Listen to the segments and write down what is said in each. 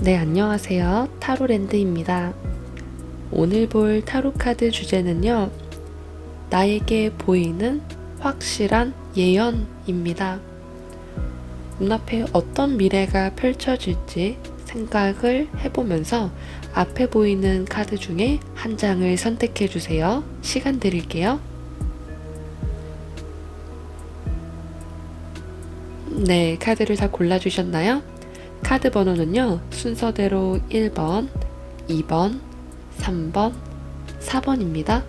네, 안녕하세요. 타로랜드입니다. 오늘 볼 타로 카드 주제는요, 나에게 보이는 확실한 예언입니다. 눈앞에 어떤 미래가 펼쳐질지 생각을 해보면서 앞에 보이는 카드 중에 한 장을 선택해 주세요. 시간 드릴게요. 네, 카드를 다 골라주셨나요? 카드 번호는요, 순서대로 1번, 2번, 3번, 4번입니다.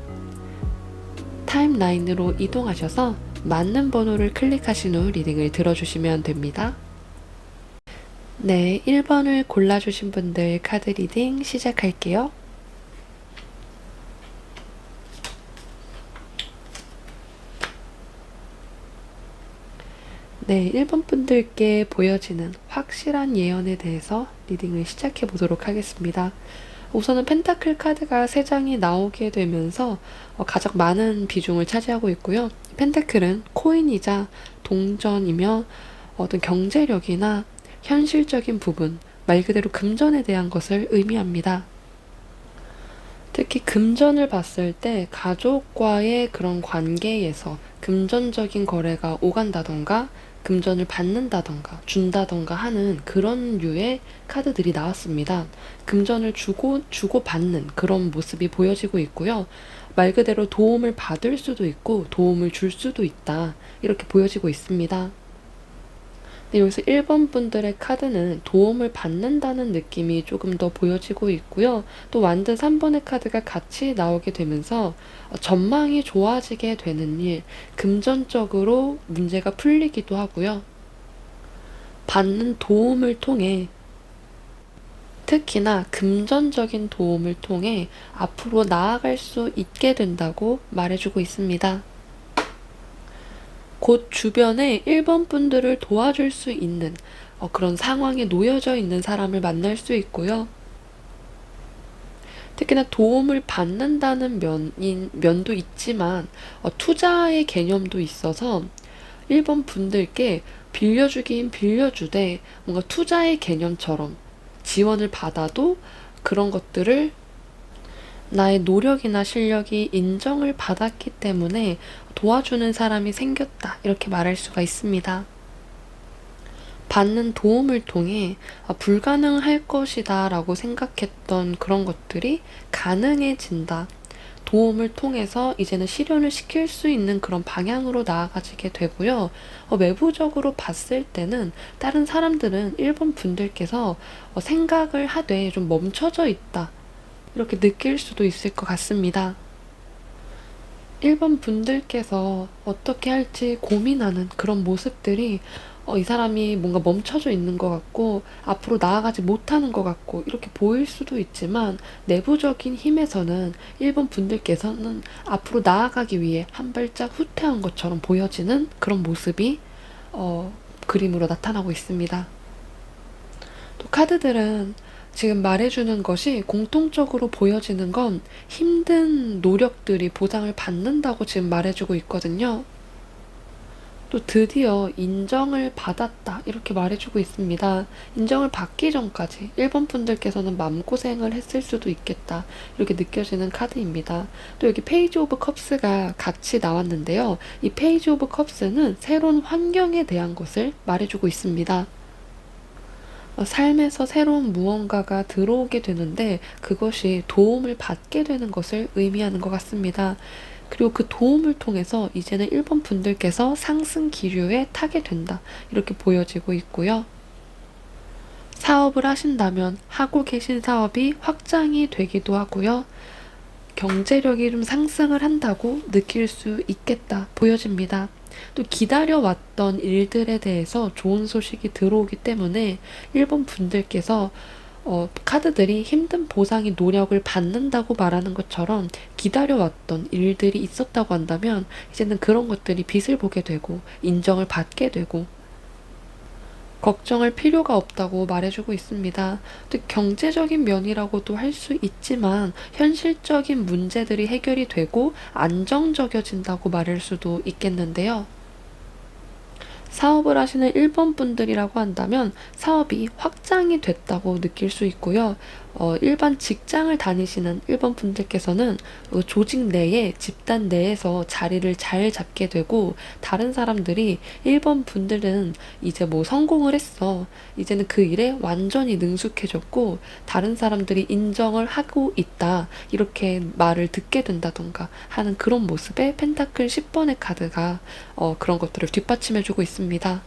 타임라인으로 이동하셔서 맞는 번호를 클릭하신 후 리딩을 들어주시면 됩니다. 네, 1번을 골라주신 분들 카드 리딩 시작할게요. 네, 1번 분들께 보여지는 확실한 예언에 대해서 리딩을 시작해 보도록 하겠습니다. 우선은 펜타클 카드가 3장이 나오게 되면서 가장 많은 비중을 차지하고 있고요. 펜타클은 코인이자 동전이며 어떤 경제력이나 현실적인 부분, 말 그대로 금전에 대한 것을 의미합니다. 특히 금전을 봤을 때 가족과의 그런 관계에서 금전적인 거래가 오간다던가 금전을 받는다던가 준다던가 하는 그런 류의 카드들이 나왔습니다. 금전을 주고 받는 그런 모습이 보여지고 있고요. 말 그대로 도움을 받을 수도 있고 도움을 줄 수도 있다. 이렇게 보여지고 있습니다. 근데 여기서 1번 분들의 카드는 도움을 받는다는 느낌이 조금 더 보여지고 있고요. 또 완전 3번의 카드가 같이 나오게 되면서 전망이 좋아지게 되는 일, 금전적으로 문제가 풀리기도 하고요. 받는 도움을 통해 특히나 금전적인 도움을 통해 앞으로 나아갈 수 있게 된다고 말해주고 있습니다. 곧 주변에 1번 분들을 도와줄 수 있는 그런 상황에 놓여져 있는 사람을 만날 수 있고요. 특히나 도움을 받는다는 면도 있지만 투자의 개념도 있어서 1번 분들께 빌려주긴 빌려주되 뭔가 투자의 개념처럼 지원을 받아도 그런 것들을 나의 노력이나 실력이 인정을 받았기 때문에 도와주는 사람이 생겼다. 이렇게 말할 수가 있습니다. 받는 도움을 통해 불가능할 것이다 라고 생각했던 그런 것들이 가능해진다. 도움을 통해서 이제는 실현을 시킬 수 있는 그런 방향으로 나아가지게 되고요. 외부적으로 봤을 때는 다른 사람들은 1번 분들께서 생각을 하되 좀 멈춰져 있다. 이렇게 느낄 수도 있을 것 같습니다. 1번 분들께서 어떻게 할지 고민하는 그런 모습들이 이 사람이 뭔가 멈춰져 있는 것 같고 앞으로 나아가지 못하는 것 같고 이렇게 보일 수도 있지만 내부적인 힘에서는 1번 분들께서는 앞으로 나아가기 위해 한 발짝 후퇴한 것처럼 보여지는 그런 모습이 그림으로 나타나고 있습니다. 또 카드들은 지금 말해주는 것이 공통적으로 보여지는 건 힘든 노력들이 보상을 받는다고 지금 말해주고 있거든요. 또 드디어 인정을 받았다 이렇게 말해주고 있습니다. 인정을 받기 전까지 1번 분들께서는 마음고생을 했을 수도 있겠다 이렇게 느껴지는 카드입니다. 또 여기 페이지 오브 컵스가 같이 나왔는데요. 이 페이지 오브 컵스는 새로운 환경에 대한 것을 말해주고 있습니다. 삶에서 새로운 무언가가 들어오게 되는데 그것이 도움을 받게 되는 것을 의미하는 것 같습니다. 그리고 그 도움을 통해서 이제는 1번 분들께서 상승 기류에 타게 된다. 이렇게 보여지고 있고요. 사업을 하신다면 하고 계신 사업이 확장이 되기도 하고요. 경제력이 좀 상승을 한다고 느낄 수 있겠다 보여집니다. 또 기다려왔던 일들에 대해서 좋은 소식이 들어오기 때문에 1번 분들께서 카드들이 힘든 보상의 노력을 받는다고 말하는 것처럼 기다려왔던 일들이 있었다고 한다면 이제는 그런 것들이 빛을 보게 되고 인정을 받게 되고 걱정할 필요가 없다고 말해주고 있습니다. 또 경제적인 면이라고도 할 수 있지만 현실적인 문제들이 해결이 되고 안정적여진다고 말할 수도 있겠는데요. 사업을 하시는 1번 분들이라고 한다면 사업이 확장이 됐다고 느낄 수 있고요. 일반 직장을 다니시는 1번 분들께서는 조직 내에, 집단 내에서 자리를 잘 잡게 되고, 다른 사람들이 1번 분들은 이제 뭐 성공을 했어, 이제는 그 일에 완전히 능숙해졌고 다른 사람들이 인정을 하고 있다, 이렇게 말을 듣게 된다던가 하는 그런 모습에 펜타클 10번의 카드가 그런 것들을 뒷받침해주고 있습니다.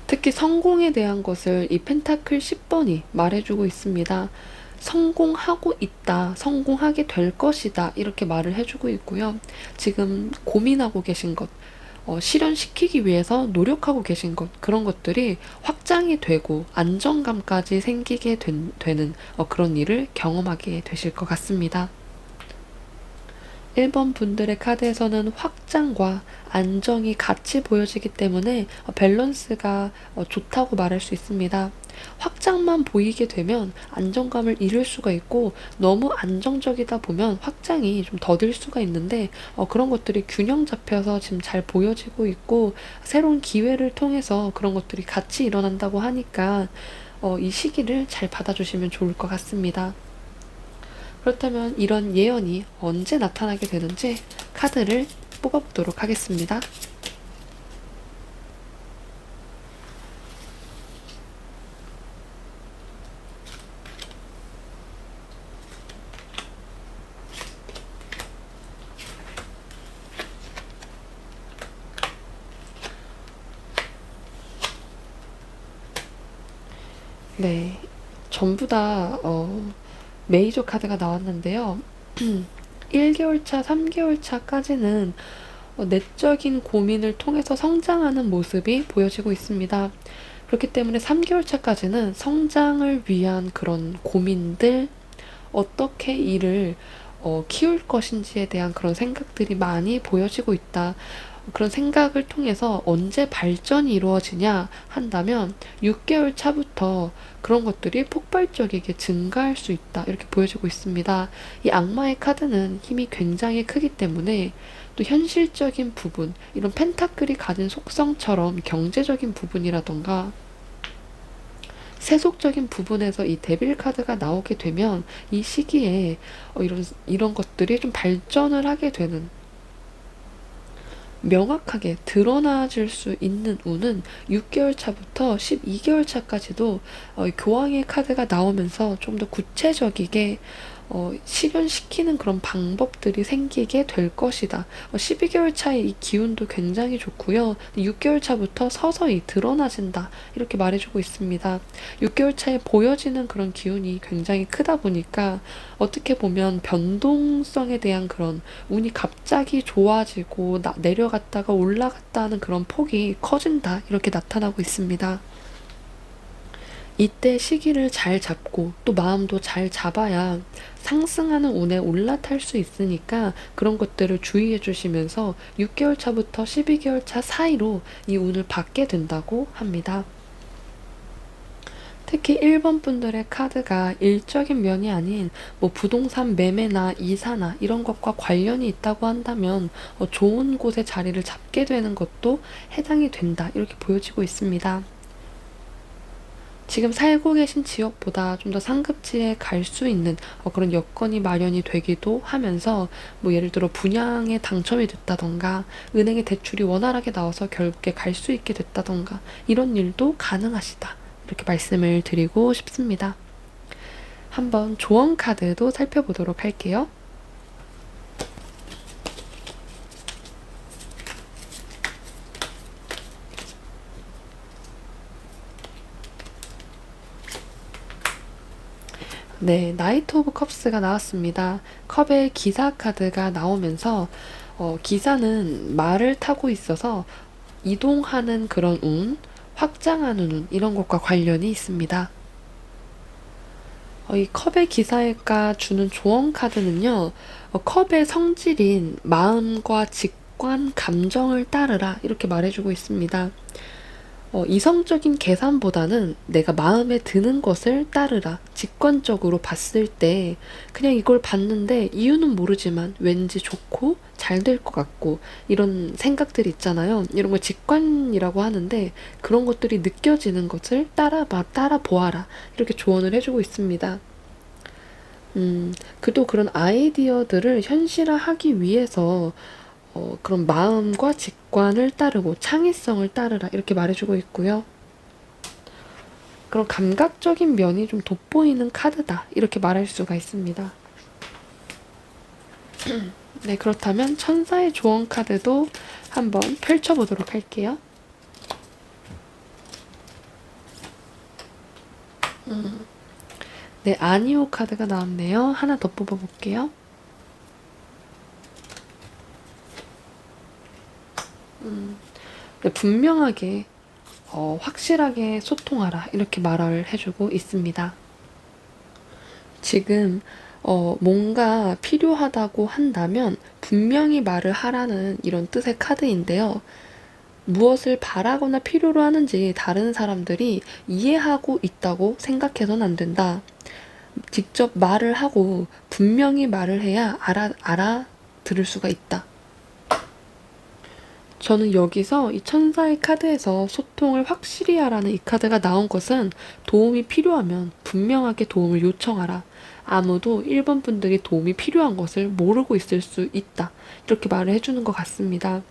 특히 성공에 대한 것을 이 펜타클 10번이 말해주고 있습니다. 성공하고 있다, 성공하게 될 것이다, 이렇게 말을 해주고 있고요. 지금 고민하고 계신 것, 실현시키기 위해서 노력하고 계신 것, 그런 것들이 확장이 되고 안정감까지 생기게 되는 그런 일을 경험하게 되실 것 같습니다. 1번 분들의 카드에서는 확장과 안정이 같이 보여지기 때문에 밸런스가 좋다고 말할 수 있습니다. 확장만 보이게 되면 안정감을 잃을 수가 있고, 너무 안정적이다 보면 확장이 좀 더딜 수가 있는데, 그런 것들이 균형 잡혀서 지금 잘 보여지고 있고, 새로운 기회를 통해서 그런 것들이 같이 일어난다고 하니까 이 시기를 잘 받아주시면 좋을 것 같습니다. 그렇다면 이런 예언이 언제 나타나게 되는지 카드를 뽑아보도록 하겠습니다. 네, 전부 다 메이저 카드가 나왔는데요. 1개월 차, 3개월 차까지는 내적인 고민을 통해서 성장하는 모습이 보여지고 있습니다. 그렇기 때문에 3개월 차까지는 성장을 위한 그런 고민들, 어떻게 일을 키울 것인지에 대한 그런 생각들이 많이 보여지고 있다. 그런 생각을 통해서 언제 발전이 이루어지냐 한다면 6개월 차부터 그런 것들이 폭발적이게 증가할 수 있다, 이렇게 보여지고 있습니다. 이 악마의 카드는 힘이 굉장히 크기 때문에 또 현실적인 부분, 이런 펜타클이 가진 속성처럼 경제적인 부분이라던가 세속적인 부분에서 이 데빌 카드가 나오게 되면 이 시기에 이런 것들이 좀 발전을 하게 되는, 명확하게 드러나질 수 있는 운은 6개월 차부터 12개월 차까지도 교황의 카드가 나오면서 좀 더 구체적이게 실현시키는 그런 방법들이 생기게 될 것이다. 12개월 차의 이 기운도 굉장히 좋고요. 6개월 차부터 서서히 드러나진다, 이렇게 말해주고 있습니다. 6개월 차에 보여지는 그런 기운이 굉장히 크다 보니까 어떻게 보면 변동성에 대한 그런 운이 갑자기 좋아지고 내려갔다가 올라갔다 하는 그런 폭이 커진다, 이렇게 나타나고 있습니다. 이때 시기를 잘 잡고 또 마음도 잘 잡아야 상승하는 운에 올라탈 수 있으니까 그런 것들을 주의해 주시면서 6개월 차부터 12개월 차 사이로 이 운을 받게 된다고 합니다. 특히 1번 분들의 카드가 일적인 면이 아닌 뭐 부동산 매매나 이사나 이런 것과 관련이 있다고 한다면 좋은 곳에 자리를 잡게 되는 것도 해당이 된다, 이렇게 보여지고 있습니다. 지금 살고 계신 지역보다 좀 더 상급지에 갈 수 있는 그런 여건이 마련이 되기도 하면서, 뭐 예를 들어 분양에 당첨이 됐다던가 은행에 대출이 원활하게 나와서 결국에 갈 수 있게 됐다던가 이런 일도 가능하시다, 이렇게 말씀을 드리고 싶습니다. 한번 조언 카드도 살펴보도록 할게요. 네, 나이트 오브 컵스가 나왔습니다. 컵의 기사 카드가 나오면서 기사는 말을 타고 있어서 이동하는 그런 운, 확장하는 운, 이런 것과 관련이 있습니다. 이 컵의 기사가 주는 조언 카드는요, 컵의 성질인 마음과 직관, 감정을 따르라, 이렇게 말해주고 있습니다. 이성적인 계산보다는 내가 마음에 드는 것을 따르라. 직관적으로 봤을 때 그냥 이걸 봤는데 이유는 모르지만 왠지 좋고 잘 될 것 같고 이런 생각들이 있잖아요. 이런 걸 직관이라고 하는데 그런 것들이 느껴지는 것을 따라 보아라. 이렇게 조언을 해주고 있습니다. 그도 그런 아이디어들을 현실화하기 위해서 그런 마음과 직관을 따르고 창의성을 따르라 이렇게 말해주고 있고요. 그런 감각적인 면이 좀 돋보이는 카드다 이렇게 말할 수가 있습니다. 네, 그렇다면 천사의 조언 카드도 한번 펼쳐보도록 할게요. 네, 아니오 카드가 나왔네요. 하나 더 뽑아볼게요. 네, 분명하게 확실하게 소통하라 이렇게 말을 해주고 있습니다. 지금 뭔가 필요하다고 한다면 분명히 말을 하라는 이런 뜻의 카드인데요. 무엇을 바라거나 필요로 하는지 다른 사람들이 이해하고 있다고 생각해서는 안 된다. 직접 말을 하고 분명히 말을 해야 알아들을 수가 있다. 저는 여기서 이 천사의 카드에서 소통을 확실히 하라는 이 카드가 나온 것은 도움이 필요하면 분명하게 도움을 요청하라. 아무도 1번 분들이 도움이 필요한 것을 모르고 있을 수 있다. 이렇게 말을 해주는 것 같습니다.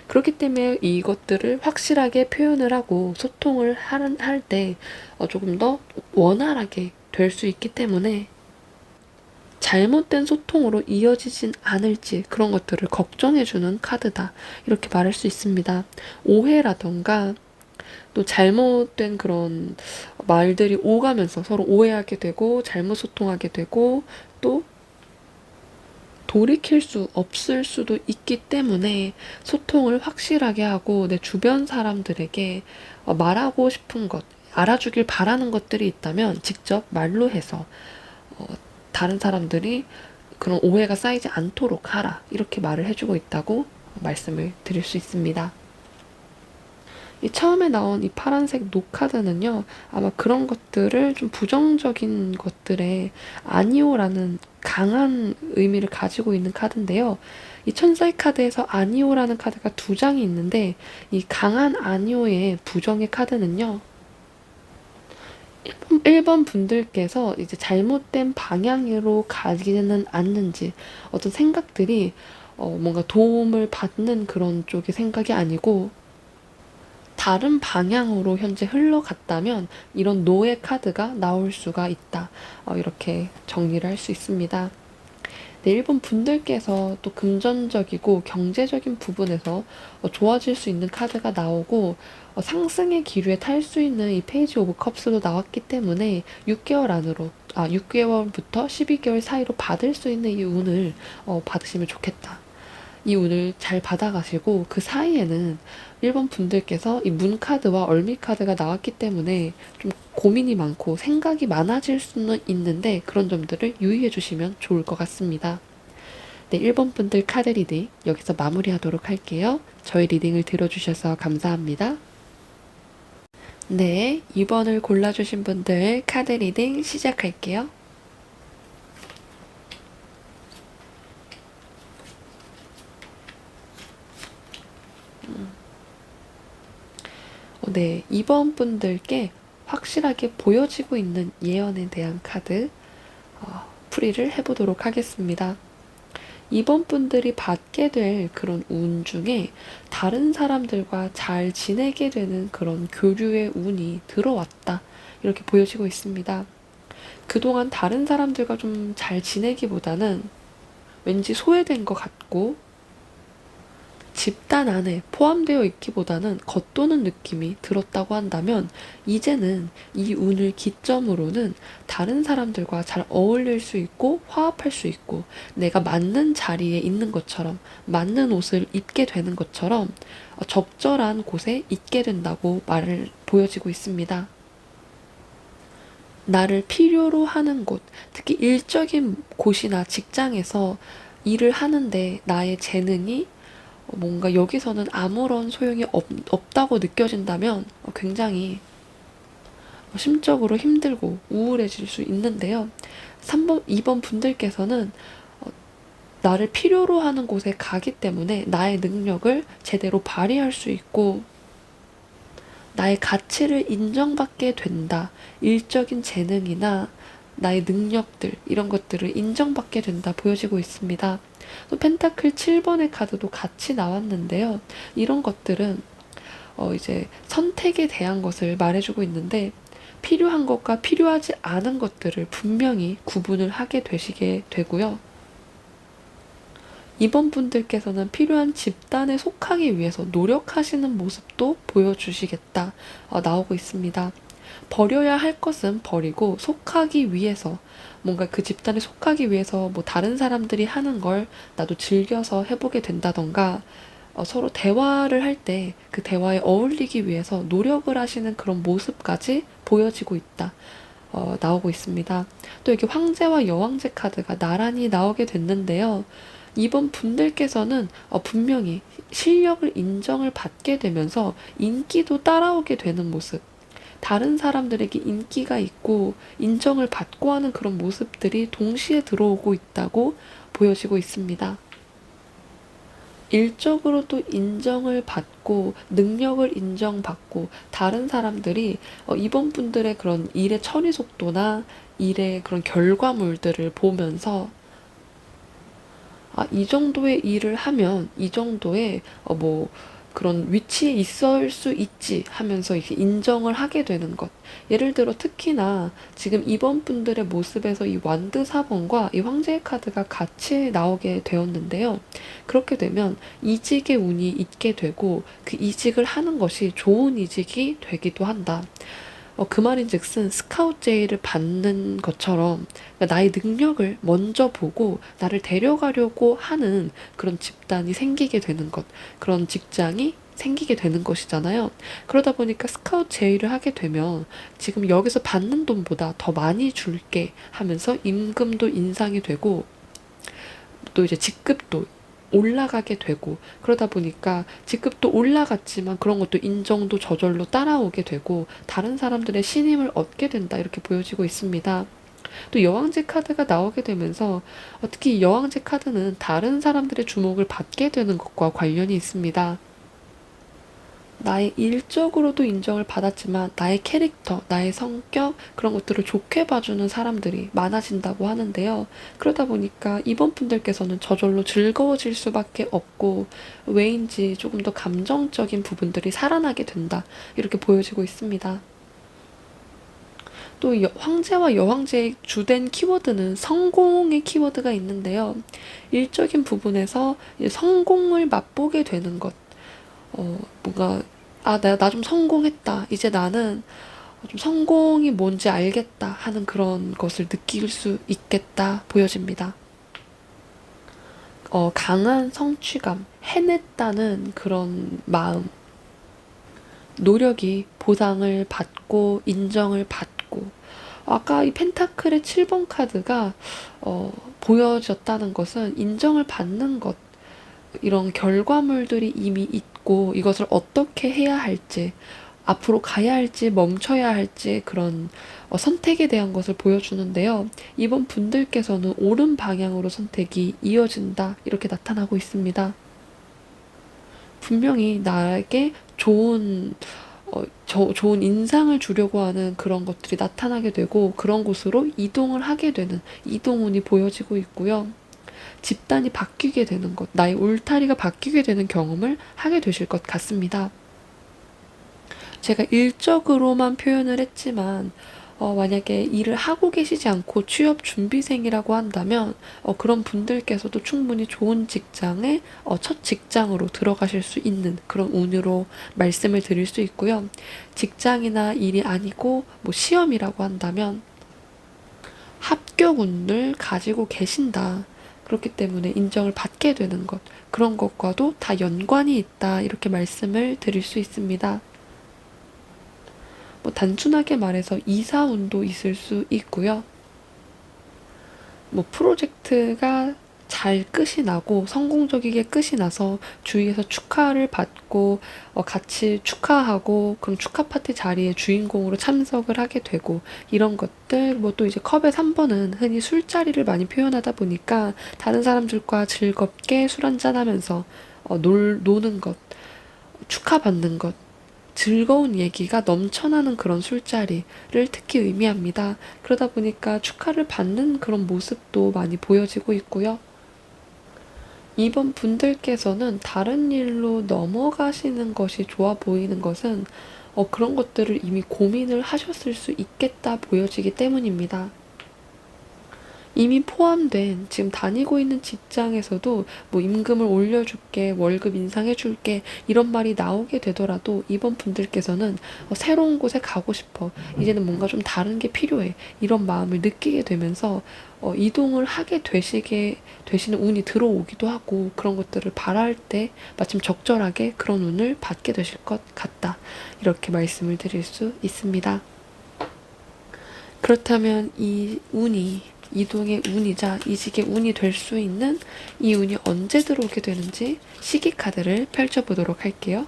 그렇기 때문에 이것들을 확실하게 표현을 하고 소통을 할 때 조금 더 원활하게 될 수 있기 때문에 잘못된 소통으로 이어지진 않을지 그런 것들을 걱정해주는 카드다. 이렇게 말할 수 있습니다. 오해라던가 또 잘못된 그런 말들이 오가면서 서로 오해하게 되고 잘못 소통하게 되고 또 돌이킬 수 없을 수도 있기 때문에 소통을 확실하게 하고 내 주변 사람들에게 말하고 싶은 것, 알아주길 바라는 것들이 있다면 직접 말로 해서 다른 사람들이 그런 오해가 쌓이지 않도록 하라. 이렇게 말을 해주고 있다고 말씀을 드릴 수 있습니다. 이 처음에 나온 이 파란색 노카드는요, 아마 그런 것들을 좀 부정적인 것들에 아니오라는 강한 의미를 가지고 있는 카드인데요. 이 천사의 카드에서 아니오라는 카드가 2장이 있는데, 이 강한 아니오의 부정의 카드는요, 1번 분들께서 이제 잘못된 방향으로 가지는 않는지, 어떤 생각들이 뭔가 도움을 받는 그런 쪽의 생각이 아니고, 다른 방향으로 현재 흘러갔다면 이런 노의 카드가 나올 수가 있다. 이렇게 정리를 할 수 있습니다. 네, 일본 분들께서 또 금전적이고 경제적인 부분에서 좋아질 수 있는 카드가 나오고 상승의 기류에 탈 수 있는 이 페이지 오브 컵스도 나왔기 때문에 6개월부터 12개월 사이로 받을 수 있는 이 운을 받으시면 좋겠다. 이 운을 잘 받아가시고 그 사이에는 1번 분들께서 이 문카드와 얼미카드가 나왔기 때문에 좀 고민이 많고 생각이 많아질 수는 있는데 그런 점들을 유의해 주시면 좋을 것 같습니다. 네, 1번 분들 카드 리딩 여기서 마무리하도록 할게요. 저희 리딩을 들어주셔서 감사합니다. 네, 2번을 골라주신 분들 카드 리딩 시작할게요. 네, 2번 분들께 확실하게 보여지고 있는 예언에 대한 카드 풀이를 해보도록 하겠습니다. 2번 분들이 받게 될 그런 운 중에 다른 사람들과 잘 지내게 되는 그런 교류의 운이 들어왔다. 이렇게 보여지고 있습니다. 그동안 다른 사람들과 좀 잘 지내기보다는 왠지 소외된 것 같고 집단 안에 포함되어 있기보다는 겉도는 느낌이 들었다고 한다면 이제는 이 운을 기점으로는 다른 사람들과 잘 어울릴 수 있고 화합할 수 있고 내가 맞는 자리에 있는 것처럼 맞는 옷을 입게 되는 것처럼 적절한 곳에 있게 된다고 말을 보여지고 있습니다. 나를 필요로 하는 곳, 특히 일적인 곳이나 직장에서 일을 하는데 나의 재능이 뭔가 여기서는 아무런 소용이 없다고 느껴진다면 굉장히 심적으로 힘들고 우울해질 수 있는데요. 2번 분들께서는 어, 나를 필요로 하는 곳에 가기 때문에 나의 능력을 제대로 발휘할 수 있고 나의 가치를 인정받게 된다. 일적인 재능이나 나의 능력들, 이런 것들을 인정받게 된다 보여지고 있습니다. 또 펜타클 7번의 카드도 같이 나왔는데요. 이런 것들은 이제 선택에 대한 것을 말해주고 있는데 필요한 것과 필요하지 않은 것들을 분명히 구분을 하게 되시게 되고요. 이번 분들께서는 필요한 집단에 속하기 위해서 노력하시는 모습도 보여주시겠다 나오고 있습니다. 버려야 할 것은 버리고 속하기 위해서 뭔가 그 집단에 속하기 위해서 뭐 다른 사람들이 하는 걸 나도 즐겨서 해보게 된다던가 서로 대화를 할 때 그 대화에 어울리기 위해서 노력을 하시는 그런 모습까지 보여지고 있다. 나오고 있습니다. 또 이렇게 황제와 여왕제 카드가 나란히 나오게 됐는데요. 이번 분들께서는 분명히 실력을 인정을 받게 되면서 인기도 따라오게 되는 모습, 다른 사람들에게 인기가 있고 인정을 받고 하는 그런 모습들이 동시에 들어오고 있다고 보여지고 있습니다. 일적으로도 인정을 받고 능력을 인정받고 다른 사람들이 이번 분들의 그런 일의 처리 속도나 일의 그런 결과물들을 보면서 이 정도의 일을 하면 이 정도의 뭐 그런 위치에 있을 수 있지 하면서 이렇게 인정을 하게 되는 것. 예를 들어 특히나 지금 이번 분들의 모습에서 이 완드 4번과 이 황제의 카드가 같이 나오게 되었는데요. 그렇게 되면 이직의 운이 있게 되고 그 이직을 하는 것이 좋은 이직이 되기도 한다. 그 말인즉슨 스카우트 제의를 받는 것처럼 그러니까 나의 능력을 먼저 보고 나를 데려가려고 하는 그런 집단이 생기게 되는 것, 그런 직장이 생기게 되는 것이잖아요. 그러다 보니까 스카우트 제의를 하게 되면 지금 여기서 받는 돈보다 더 많이 줄게 하면서 임금도 인상이 되고 또 이제 직급도 올라가게 되고 그러다 보니까 직급도 올라갔지만 그런 것도 인정도 저절로 따라오게 되고 다른 사람들의 신임을 얻게 된다 이렇게 보여지고 있습니다. 또 여왕제 카드가 나오게 되면서 특히 여왕제 카드는 다른 사람들의 주목을 받게 되는 것과 관련이 있습니다. 나의 일적으로도 인정을 받았지만 나의 캐릭터, 나의 성격 그런 것들을 좋게 봐주는 사람들이 많아진다고 하는데요. 그러다 보니까 이번 분들께서는 저절로 즐거워질 수밖에 없고 왜인지 조금 더 감정적인 부분들이 살아나게 된다. 이렇게 보여지고 있습니다. 또 황제와 여왕제의 주된 키워드는 성공의 키워드가 있는데요. 일적인 부분에서 성공을 맛보게 되는 것. 뭔가 나 좀 성공했다. 이제 나는 좀 성공이 뭔지 알겠다 하는 그런 것을 느낄 수 있겠다 보여집니다. 강한 성취감, 해냈다는 그런 마음, 노력이 보상을 받고 인정을 받고 아까 이 펜타클의 7번 카드가 보여졌다는 것은 인정을 받는 것 이런 결과물들이 이미 있고 이것을 어떻게 해야 할지 앞으로 가야 할지 멈춰야 할지 그런 선택에 대한 것을 보여주는데요. 이번 분들께서는 옳은 방향으로 선택이 이어진다 이렇게 나타나고 있습니다. 분명히 나에게 좋은 인상을 주려고 하는 그런 것들이 나타나게 되고 그런 곳으로 이동을 하게 되는 이동운이 보여지고 있고요. 집단이 바뀌게 되는 것, 나의 울타리가 바뀌게 되는 경험을 하게 되실 것 같습니다. 제가 일적으로만 표현을 했지만 만약에 일을 하고 계시지 않고 취업 준비생이라고 한다면 그런 분들께서도 충분히 좋은 직장에 첫 직장으로 들어가실 수 있는 그런 운으로 말씀을 드릴 수 있고요. 직장이나 일이 아니고 뭐 시험이라고 한다면 합격운을 가지고 계신다. 그렇기 때문에 인정을 받게 되는 것, 그런 것과도 다 연관이 있다. 이렇게 말씀을 드릴 수 있습니다. 뭐 단순하게 말해서 이사운도 있을 수 있고요. 뭐 프로젝트가 잘 끝이 나고 성공적이게 끝이 나서 주위에서 축하를 받고 같이 축하하고 그럼 축하 파티 자리에 주인공으로 참석을 하게 되고 이런 것들 뭐 또 이제 컵의 3번은 흔히 술자리를 많이 표현하다 보니까 다른 사람들과 즐겁게 술 한잔 하면서 노는 것, 축하받는 것 즐거운 얘기가 넘쳐나는 그런 술자리를 특히 의미합니다. 그러다 보니까 축하를 받는 그런 모습도 많이 보여지고 있고요. 이번 분들께서는 다른 일로 넘어가시는 것이 좋아 보이는 것은 그런 것들을 이미 고민을 하셨을 수 있겠다 보여지기 때문입니다. 이미 포함된 지금 다니고 있는 직장에서도 뭐 임금을 올려줄게, 월급 인상해줄게 이런 말이 나오게 되더라도 이번 분들께서는 새로운 곳에 가고 싶어. 이제는 뭔가 좀 다른 게 필요해. 이런 마음을 느끼게 되면서 이동을 하게 되시는 운이 들어오기도 하고 그런 것들을 바랄 때 마침 적절하게 그런 운을 받게 되실 것 같다. 이렇게 말씀을 드릴 수 있습니다. 그렇다면 이 운이 이동의 운이자 이직의 운이 될 수 있는 이 운이 언제 들어오게 되는지 시기 카드를 펼쳐보도록 할게요.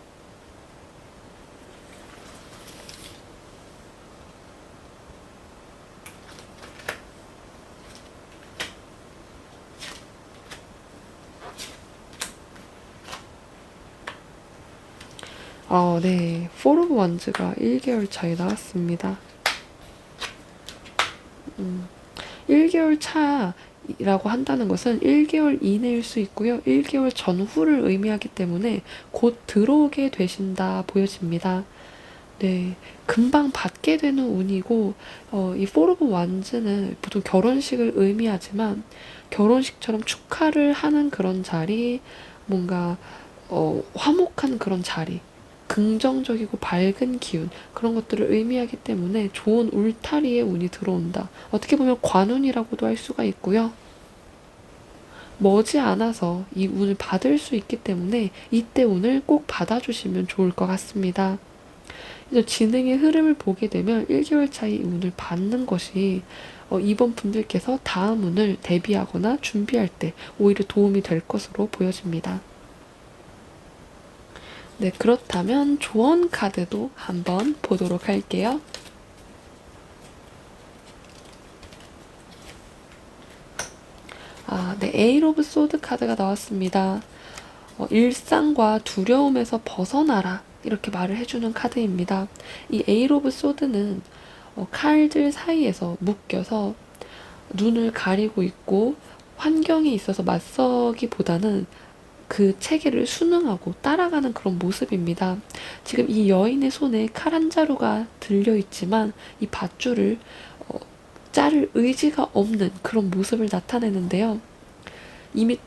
네. 포 오브 원즈가 1개월 차에 나왔습니다. 1개월 차라고 한다는 것은 1개월 이내일 수 있고요. 1개월 전후를 의미하기 때문에 곧 들어오게 되신다 보여집니다. 네, 금방 받게 되는 운이고, 이 포 오브 완즈는 보통 결혼식을 의미하지만, 결혼식처럼 축하를 하는 그런 자리, 뭔가, 화목한 그런 자리, 긍정적이고 밝은 기운, 그런 것들을 의미하기 때문에 좋은 울타리의 운이 들어온다. 어떻게 보면 관운이라고도 할 수가 있고요. 머지않아서 이 운을 받을 수 있기 때문에 이때 운을 꼭 받아주시면 좋을 것 같습니다. 이제 진행의 흐름을 보게 되면 1개월 차이 운을 받는 것이 이번 분들께서 다음 운을 대비하거나 준비할 때 오히려 도움이 될 것으로 보여집니다. 네, 그렇다면 조언 카드도 한번 보도록 할게요. 네, 에이 오브 소드 카드가 나왔습니다. 일상과 두려움에서 벗어나라. 이렇게 말을 해주는 카드입니다. 이 에이 오브 소드는 칼들 사이에서 묶여서 눈을 가리고 있고 환경에 있어서 맞서기보다는 그 체계를 순응하고 따라가는 그런 모습입니다. 지금 이 여인의 손에 칼 한 자루가 들려 있지만 이 밧줄을 어, 자를 의지가 없는 그런 모습을 나타내는데요.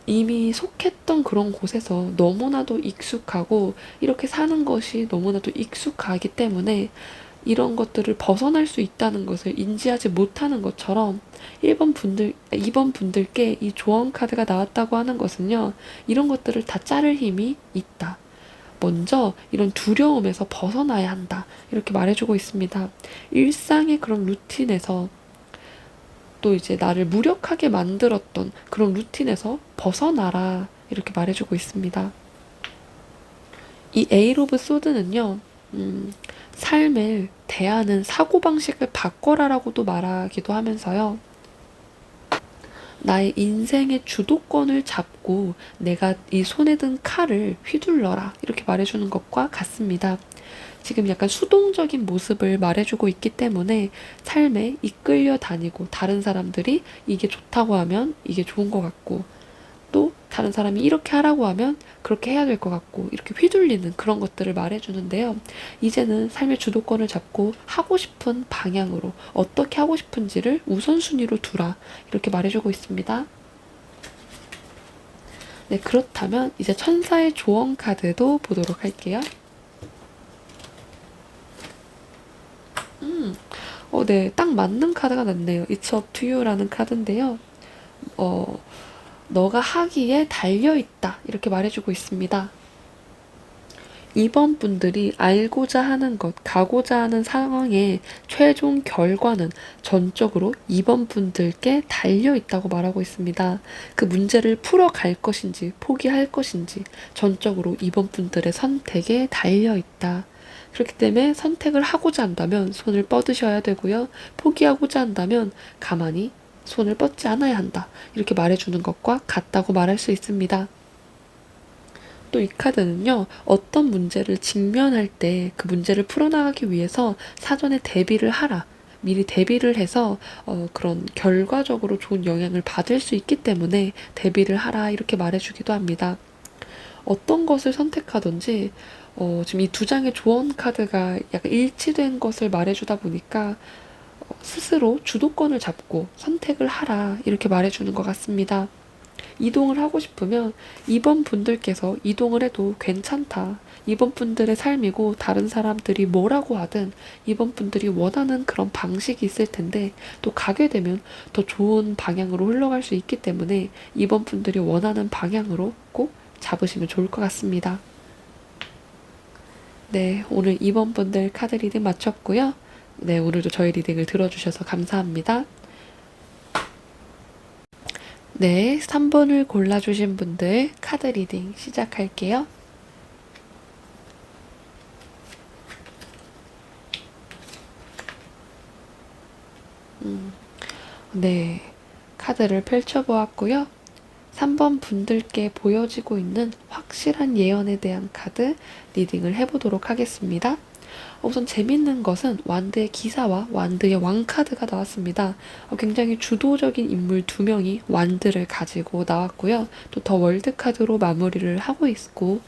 이미 속했던 그런 곳에서 너무나도 익숙하고 이렇게 사는 것이 너무나도 익숙하기 때문에 이런 것들을 벗어날 수 있다는 것을 인지하지 못하는 것처럼 2번 분들께 이 조언 카드가 나왔다고 하는 것은요, 이런 것들을 다 자를 힘이 있다. 먼저 이런 두려움에서 벗어나야 한다. 이렇게 말해주고 있습니다. 일상의 그런 루틴에서 또 이제 나를 무력하게 만들었던 그런 루틴에서 벗어나라. 이렇게 말해주고 있습니다. 이 에이 오브 소드는요, 삶을 대하는 사고방식을 바꿔라라고도 말하기도 하면서요. 나의 인생의 주도권을 잡고 내가 이 손에 든 칼을 휘둘러라. 이렇게 말해주는 것과 같습니다. 지금 약간 수동적인 모습을 말해주고 있기 때문에 삶에 이끌려 다니고 다른 사람들이 이게 좋다고 하면 이게 좋은 것 같고 또 다른 사람이 이렇게 하라고 하면 그렇게 해야 될 것 같고 이렇게 휘둘리는 그런 것들을 말해주는데요. 이제는 삶의 주도권을 잡고 하고 싶은 방향으로 어떻게 하고 싶은지를 우선순위로 두라 이렇게 말해주고 있습니다. 네, 그렇다면 이제 천사의 조언 카드도 보도록 할게요. 네, 딱 맞는 카드가 났네요. It's up to you라는 카드인데요. 어, 너가 하기에 달려있다. 이렇게 말해주고 있습니다. 이번 분들이 알고자 하는 것, 가고자 하는 상황의 최종 결과는 전적으로 이번 분들께 달려 있다고 말하고 있습니다. 그 문제를 풀어갈 것인지 포기할 것인지 전적으로 이번 분들의 선택에 달려 있다. 그렇기 때문에 선택을 하고자 한다면 손을 뻗으셔야 되고요. 포기하고자 한다면 가만히 손을 뻗지 않아야 한다. 이렇게 말해주는 것과 같다고 말할 수 있습니다. 또 이 카드는요, 어떤 문제를 직면할 때 그 문제를 풀어나가기 위해서 사전에 대비를 하라. 미리 대비를 해서 그런 결과적으로 좋은 영향을 받을 수 있기 때문에 대비를 하라. 이렇게 말해주기도 합니다. 어떤 것을 선택하든지 지금 이 두 장의 조언 카드가 약간 일치된 것을 말해주다 보니까 스스로 주도권을 잡고 선택을 하라. 이렇게 말해주는 것 같습니다. 이동을 하고 싶으면 이번 분들께서 이동을 해도 괜찮다. 이번 분들의 삶이고 다른 사람들이 뭐라고 하든 이번 분들이 원하는 그런 방식이 있을 텐데 또 가게 되면 더 좋은 방향으로 흘러갈 수 있기 때문에 이번 분들이 원하는 방향으로 꼭 잡으시면 좋을 것 같습니다. 네, 오늘 이번 분들 카드 리딩 마쳤고요. 네, 오늘도 저희 리딩을 들어주셔서 감사합니다. 네, 3번을 골라주신 분들 카드 리딩 시작할게요. 네, 카드를 펼쳐보았고요. 3번 분들께 보여지고 있는 확실한 예언에 대한 카드 리딩을 해보도록 하겠습니다. 우선 재밌는 것은 완드의 기사와 완드의 왕 카드가 나왔습니다. 굉장히 주도적인 인물 두 명이 완드를 가지고 나왔고요. 또 더 월드 카드로 마무리를 하고 있고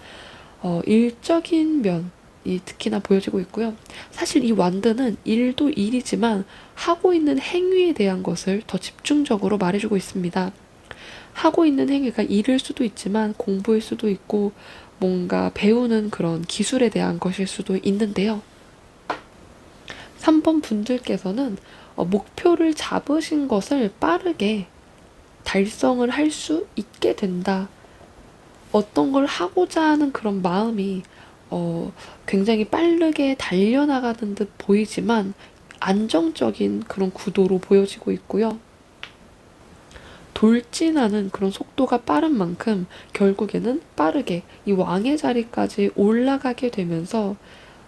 일적인 면이 특히나 보여지고 있고요. 사실 이 완드는 일도 일이지만 하고 있는 행위에 대한 것을 더 집중적으로 말해주고 있습니다. 하고 있는 행위가 일일 수도 있지만 공부일 수도 있고 뭔가 배우는 그런 기술에 대한 것일 수도 있는데요. 3번 분들께서는 목표를 잡으신 것을 빠르게 달성을 할 수 있게 된다. 어떤 걸 하고자 하는 그런 마음이 굉장히 빠르게 달려나가는 듯 보이지만 안정적인 그런 구도로 보여지고 있고요. 돌진하는 그런 속도가 빠른 만큼 결국에는 빠르게 이 왕의 자리까지 올라가게 되면서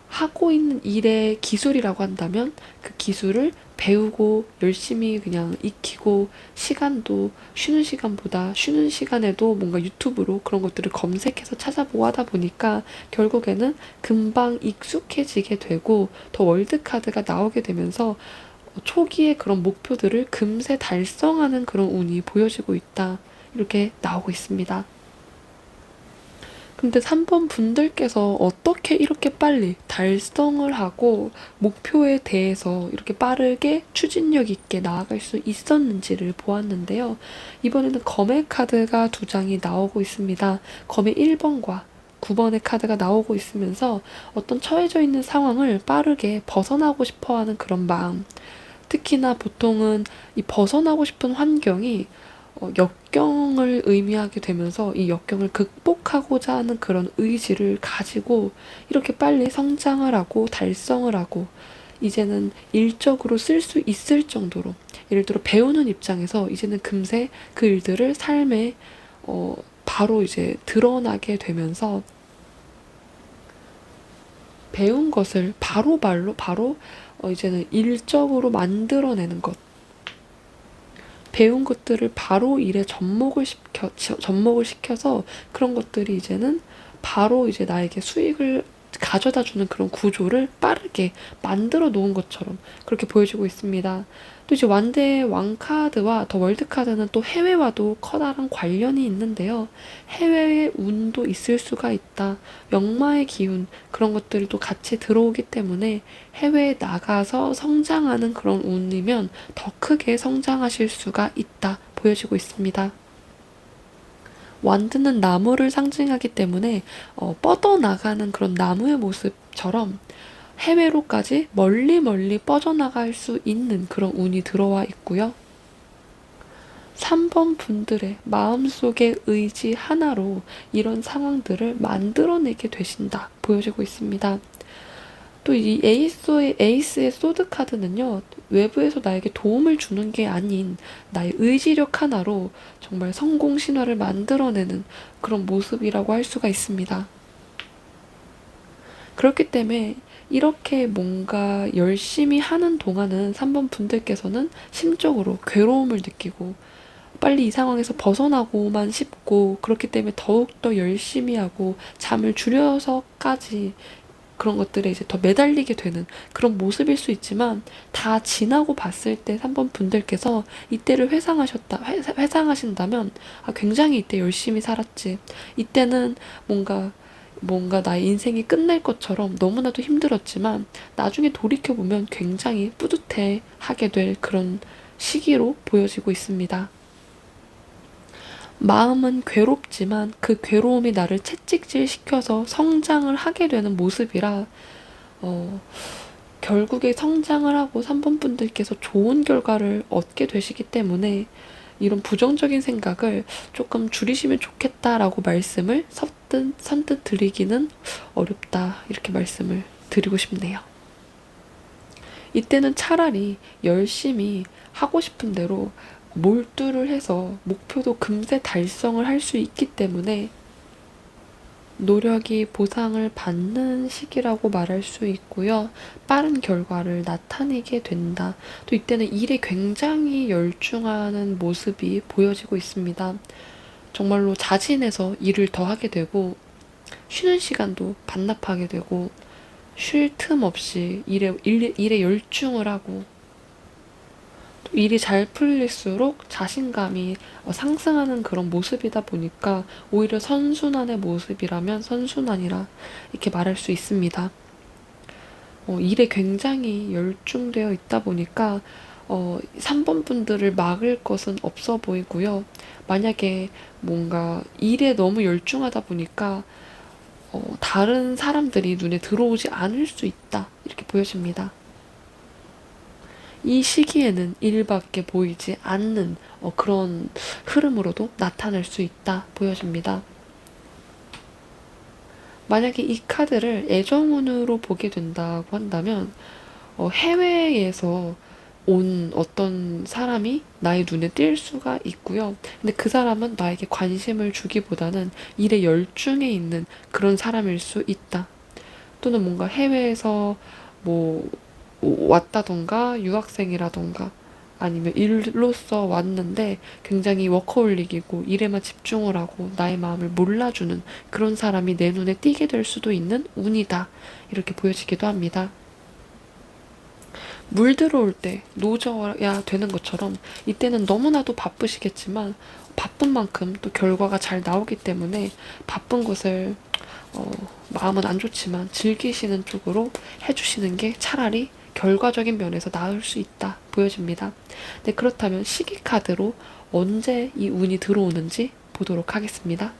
하고 있는 일의 기술이라고 한다면 그 기술을 배우고 열심히 그냥 익히고 시간도 쉬는 시간보다 쉬는 시간에도 뭔가 유튜브로 그런 것들을 검색해서 찾아보고 하다 보니까 결국에는 금방 익숙해지게 되고 더 월드카드가 나오게 되면서 초기에 그런 목표들을 금세 달성하는 그런 운이 보여지고 있다. 이렇게 나오고 있습니다. 근데 3번 분들께서 어떻게 이렇게 빨리 달성을 하고 목표에 대해서 이렇게 빠르게 추진력 있게 나아갈 수 있었는지를 보았는데요. 이번에는 검의 카드가 두 장이 나오고 있습니다. 검의 1번과 9번의 카드가 나오고 있으면서 어떤 처해져 있는 상황을 빠르게 벗어나고 싶어 하는 그런 마음. 특히나 보통은 이 벗어나고 싶은 환경이 역경을 의미하게 되면서 이 역경을 극복하고자 하는 그런 의지를 가지고 이렇게 빨리 성장을 하고 달성을 하고 이제는 일적으로 쓸 수 있을 정도로 예를 들어 배우는 입장에서 이제는 금세 그 일들을 삶에 바로 이제 드러나게 되면서 배운 것을 바로 이제는 일적으로 만들어내는 것 배운 것들을 바로 일에 접목을 시켜서 그런 것들이 이제는 바로 이제 나에게 수익을 가져다 주는 그런 구조를 빠르게 만들어 놓은 것처럼 그렇게 보여지고 있습니다. 또 이제 완대의 왕카드와 더 월드카드는 또 해외와도 커다란 관련이 있는데요. 해외의 운도 있을 수가 있다. 역마의 기운 그런 것들이 또 같이 들어오기 때문에 해외에 나가서 성장하는 그런 운이면 더 크게 성장하실 수가 있다. 보여지고 있습니다. 완드는 나무를 상징하기 때문에 뻗어나가는 그런 나무의 모습처럼 해외로까지 멀리 뻗어나갈 수 있는 그런 운이 들어와 있고요. 3번 분들의 마음속의 의지 하나로 이런 상황들을 만들어내게 되신다 보여지고 있습니다. 또 이 에이스의 소드 카드는요, 외부에서 나에게 도움을 주는 게 아닌 나의 의지력 하나로 정말 성공 신화를 만들어내는 그런 모습이라고 할 수가 있습니다. 그렇기 때문에 이렇게 뭔가 열심히 하는 동안은 3번 분들께서는 심적으로 괴로움을 느끼고 빨리 이 상황에서 벗어나고만 싶고, 그렇기 때문에 더욱더 열심히 하고 잠을 줄여서까지 그런 것들에 이제 더 매달리게 되는 그런 모습일 수 있지만, 다 지나고 봤을 때 3번 분들께서 이때를 회상하신다면, 아, 굉장히 이때 열심히 살았지. 이때는 뭔가 나의 인생이 끝날 것처럼 너무나도 힘들었지만, 나중에 돌이켜보면 굉장히 뿌듯해 하게 될 그런 시기로 보여지고 있습니다. 마음은 괴롭지만 그 괴로움이 나를 채찍질 시켜서 성장을 하게 되는 모습이라, 어, 결국에 성장을 하고 3번 분들께서 좋은 결과를 얻게 되시기 때문에 이런 부정적인 생각을 조금 줄이시면 좋겠다라고 말씀을 선뜻 드리기는 어렵다, 이렇게 말씀을 드리고 싶네요. 이때는 차라리 열심히 하고 싶은 대로 몰두를 해서 목표도 금세 달성을 할 수 있기 때문에 노력이 보상을 받는 시기라고 말할 수 있고요. 빠른 결과를 나타내게 된다. 또 이때는 일에 굉장히 열중하는 모습이 보여지고 있습니다. 정말로 자진해서 일을 더 하게 되고, 쉬는 시간도 반납하게 되고, 쉴 틈 없이 일에 열중을 하고, 일이 잘 풀릴수록 자신감이 상승하는 그런 모습이다 보니까 오히려 선순환의 모습이라면 선순환이라 이렇게 말할 수 있습니다. 일에 굉장히 열중되어 있다 보니까 3번 분들을 막을 것은 없어 보이고요. 만약에 뭔가 일에 너무 열중하다 보니까 다른 사람들이 눈에 들어오지 않을 수 있다, 이렇게 보여집니다. 이 시기에는 일밖에 보이지 않는 그런 흐름으로도 나타날 수 있다 보여집니다. 만약에 이 카드를 애정운으로 보게 된다고 한다면, 해외에서 온 어떤 사람이 나의 눈에 띌 수가 있고요. 근데 그 사람은 나에게 관심을 주기보다는 일에 열중해 있는 그런 사람일 수 있다. 또는 뭔가 해외에서 뭐 왔다던가 유학생이라던가 아니면 일로서 왔는데 굉장히 워커홀릭이고 일에만 집중을 하고 나의 마음을 몰라주는 그런 사람이 내 눈에 띄게 될 수도 있는 운이다, 이렇게 보여지기도 합니다. 물 들어올 때 노져야 되는 것처럼 이때는 너무나도 바쁘시겠지만 바쁜 만큼 또 결과가 잘 나오기 때문에 바쁜 것을 마음은 안 좋지만 즐기시는 쪽으로 해주시는 게 차라리 결과적인 면에서 나을 수 있다 보여집니다. 네, 그렇다면 시기 카드로 언제 이 운이 들어오는지 보도록 하겠습니다.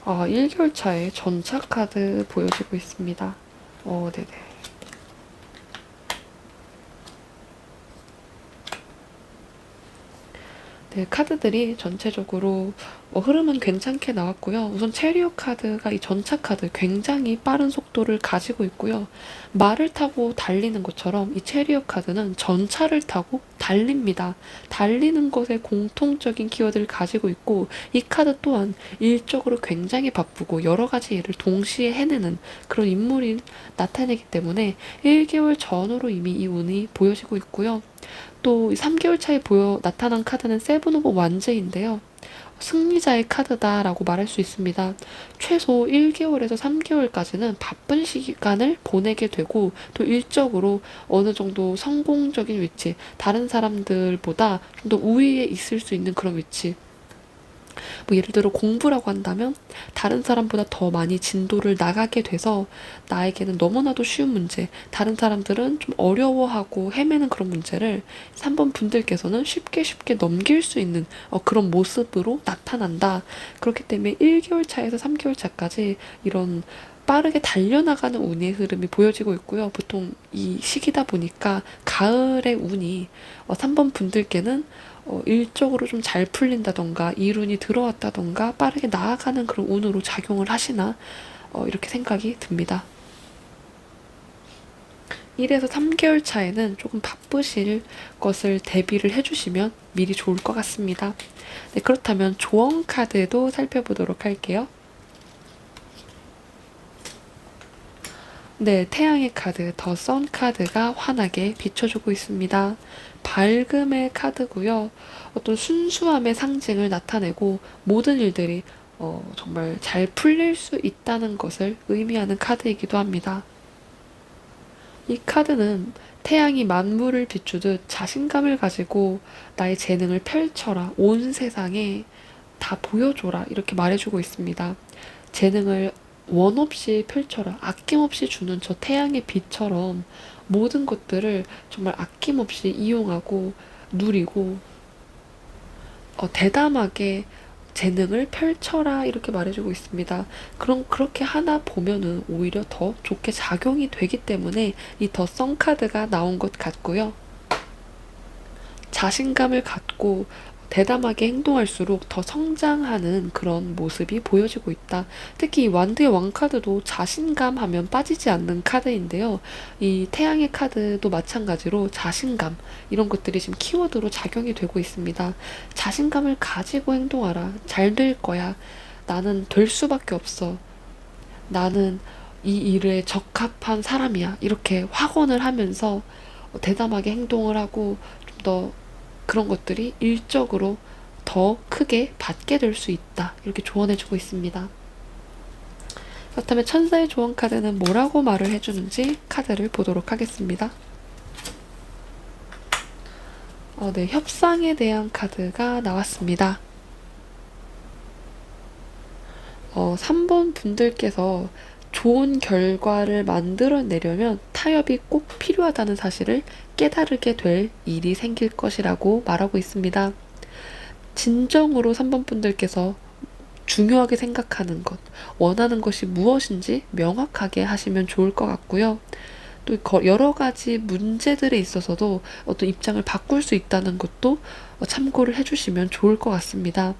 1개월 차에 전차 카드 보여지고 있습니다. 네네. 네, 카드들이 전체적으로 흐름은 괜찮게 나왔고요. 우선 체리오 카드가 이 전차 카드 굉장히 빠른 속도를 가지고 있고요. 말을 타고 달리는 것처럼 이 체리오 카드는 전차를 타고 달립니다. 달리는 것에 공통적인 키워드를 가지고 있고, 이 카드 또한 일적으로 굉장히 바쁘고 여러 가지 일을 동시에 해내는 그런 인물이 나타내기 때문에 1개월 전으로 이미 이 운이 보여지고 있고요. 또 3개월 차에 나타난 카드는 세븐 오브 완즈인데요. 승리자의 카드다라고 말할 수 있습니다. 최소 1개월에서 3개월까지는 바쁜 시간을 보내게 되고, 또 일적으로 어느 정도 성공적인 위치, 다른 사람들보다 좀 더 우위에 있을 수 있는 그런 위치, 뭐 예를 들어 공부라고 한다면 다른 사람보다 더 많이 진도를 나가게 돼서 나에게는 너무나도 쉬운 문제, 다른 사람들은 좀 어려워하고 헤매는 그런 문제를 3번 분들께서는 쉽게 쉽게 넘길 수 있는 그런 모습으로 나타난다. 그렇기 때문에 1개월 차에서 3개월 차까지 이런 빠르게 달려나가는 운의 흐름이 보여지고 있고요. 보통 이 시기다 보니까 가을의 운이 3번 분들께는 일적으로 좀 잘 풀린다던가 일운이 들어왔다던가 빠르게 나아가는 그런 운으로 작용을 하시나 이렇게 생각이 듭니다. 1에서 3개월 차에는 조금 바쁘실 것을 대비를 해주시면 미리 좋을 것 같습니다. 네, 그렇다면 조언 카드도 살펴보도록 할게요. 네, 태양의 카드, 더 선 카드가 환하게 비춰주고 있습니다. 밝음의 카드고요. 어떤 순수함의 상징을 나타내고 모든 일들이 정말 잘 풀릴 수 있다는 것을 의미하는 카드이기도 합니다. 이 카드는 태양이 만물을 비추듯 자신감을 가지고 나의 재능을 펼쳐라, 온 세상에 다 보여줘라 이렇게 말해주고 있습니다. 재능을 원 없이 펼쳐라, 아낌없이 주는 저 태양의 빛처럼 모든 것들을 정말 아낌없이 이용하고 누리고 대담하게 재능을 펼쳐라 이렇게 말해주고 있습니다. 그럼 그렇게 하나 보면은 오히려 더 좋게 작용이 되기 때문에 이 더 썬카드가 나온 것 같고요. 자신감을 갖고 대담하게 행동할수록 더 성장하는 그런 모습이 보여지고 있다. 특히 이 완드의 왕카드도 자신감 하면 빠지지 않는 카드인데요. 이 태양의 카드도 마찬가지로 자신감, 이런 것들이 지금 키워드로 작용이 되고 있습니다. 자신감을 가지고 행동하라. 잘 될 거야. 나는 될 수밖에 없어. 나는 이 일에 적합한 사람이야. 이렇게 확언을 하면서 대담하게 행동을 하고 좀 더 그런 것들이 일적으로 더 크게 받게 될 수 있다. 이렇게 조언해주고 있습니다. 그렇다면 천사의 조언 카드는 뭐라고 말을 해주는지 카드를 보도록 하겠습니다. 네, 협상에 대한 카드가 나왔습니다. 3번 분들께서 좋은 결과를 만들어내려면 타협이 꼭 필요하다는 사실을 깨달게 될 일이 생길 것이라고 말하고 있습니다. 진정으로 3번 분들께서 중요하게 생각하는 것, 원하는 것이 무엇인지 명확하게 하시면 좋을 것 같고요. 또 여러 가지 문제들에 있어서도 어떤 입장을 바꿀 수 있다는 것도 참고를 해주시면 좋을 것 같습니다.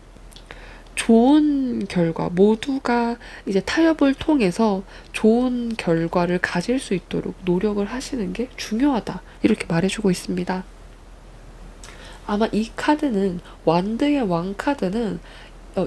좋은 결과, 모두가 이제 타협을 통해서 좋은 결과를 가질 수 있도록 노력을 하시는 게 중요하다. 이렇게 말해주고 있습니다. 아마 이 카드는, 완드의 왕 카드는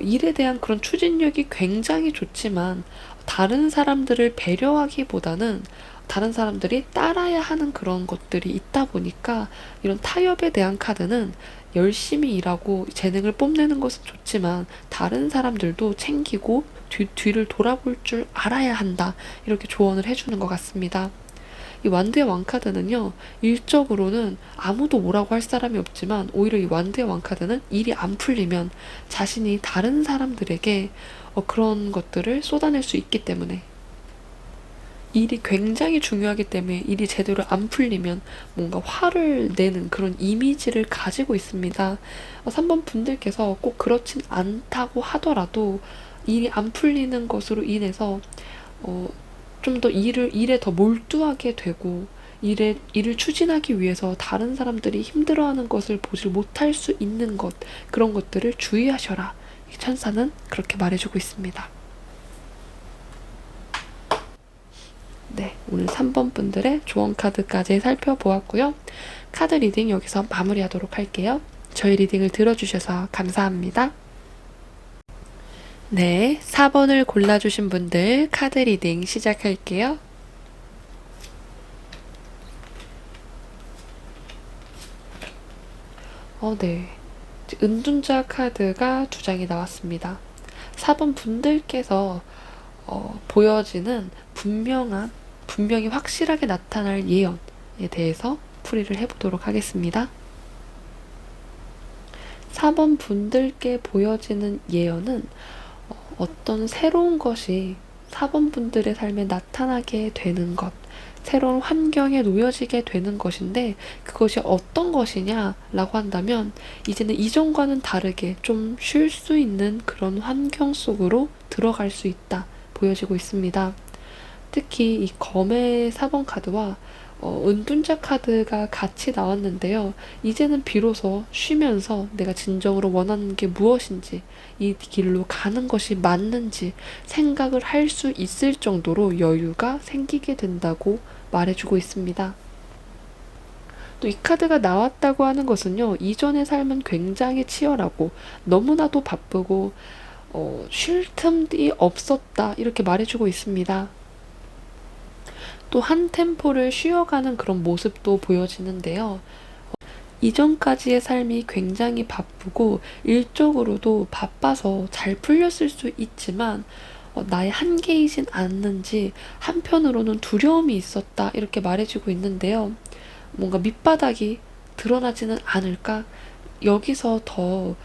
일에 대한 그런 추진력이 굉장히 좋지만 다른 사람들을 배려하기보다는 다른 사람들이 따라야 하는 그런 것들이 있다 보니까 이런 타협에 대한 카드는 열심히 일하고 재능을 뽐내는 것은 좋지만 다른 사람들도 챙기고 뒤를 돌아볼 줄 알아야 한다. 이렇게 조언을 해주는 것 같습니다. 이 완드의 왕카드는요, 일적으로는 아무도 뭐라고 할 사람이 없지만 오히려 이 완드의 왕카드는 일이 안 풀리면 자신이 다른 사람들에게 그런 것들을 쏟아낼 수 있기 때문에, 일이 굉장히 중요하기 때문에 일이 제대로 안 풀리면 뭔가 화를 내는 그런 이미지를 가지고 있습니다. 3번 분들께서 꼭 그렇진 않다고 하더라도 일이 안 풀리는 것으로 인해서 좀 더 일에 더 몰두하게 되고 일을 추진하기 위해서 다른 사람들이 힘들어하는 것을 보지 못할 수 있는 것, 그런 것들을 주의하셔라. 천사는 그렇게 말해주고 있습니다. 네, 오늘 3번 분들의 조언 카드까지 살펴보았고요. 카드 리딩 여기서 마무리하도록 할게요. 저희 리딩을 들어주셔서 감사합니다. 네, 4번을 골라주신 분들 카드 리딩 시작할게요. 네. 은둔자 카드가 2장이 나왔습니다. 4번 분들께서 보여지는 분명히 확실하게 나타날 예언에 대해서 풀이를 해보도록 하겠습니다. 4번 분들께 보여지는 예언은 어떤 새로운 것이 4번 분들의 삶에 나타나게 되는 것, 새로운 환경에 놓여지게 되는 것인데, 그것이 어떤 것이냐라고 한다면 이제는 이전과는 다르게 좀 쉴 수 있는 그런 환경 속으로 들어갈 수 있다 보여지고 있습니다. 특히 이 검의 4번 카드와 은둔자 카드가 같이 나왔는데요. 이제는 비로소 쉬면서 내가 진정으로 원하는 게 무엇인지, 이 길로 가는 것이 맞는지 생각을 할 수 있을 정도로 여유가 생기게 된다고 말해주고 있습니다. 또 이 카드가 나왔다고 하는 것은요, 이전의 삶은 굉장히 치열하고 너무나도 바쁘고 쉴 틈이 없었다 이렇게 말해주고 있습니다. 또 한 템포를 쉬어가는 그런 모습도 보여지는데요. 이전까지의 삶이 굉장히 바쁘고 일적으로도 바빠서 잘 풀렸을 수 있지만 나의 한계이진 않는지 한편으로는 두려움이 있었다 이렇게 말해주고 있는데요. 뭔가 밑바닥이 드러나지는 않을까? 여기서 더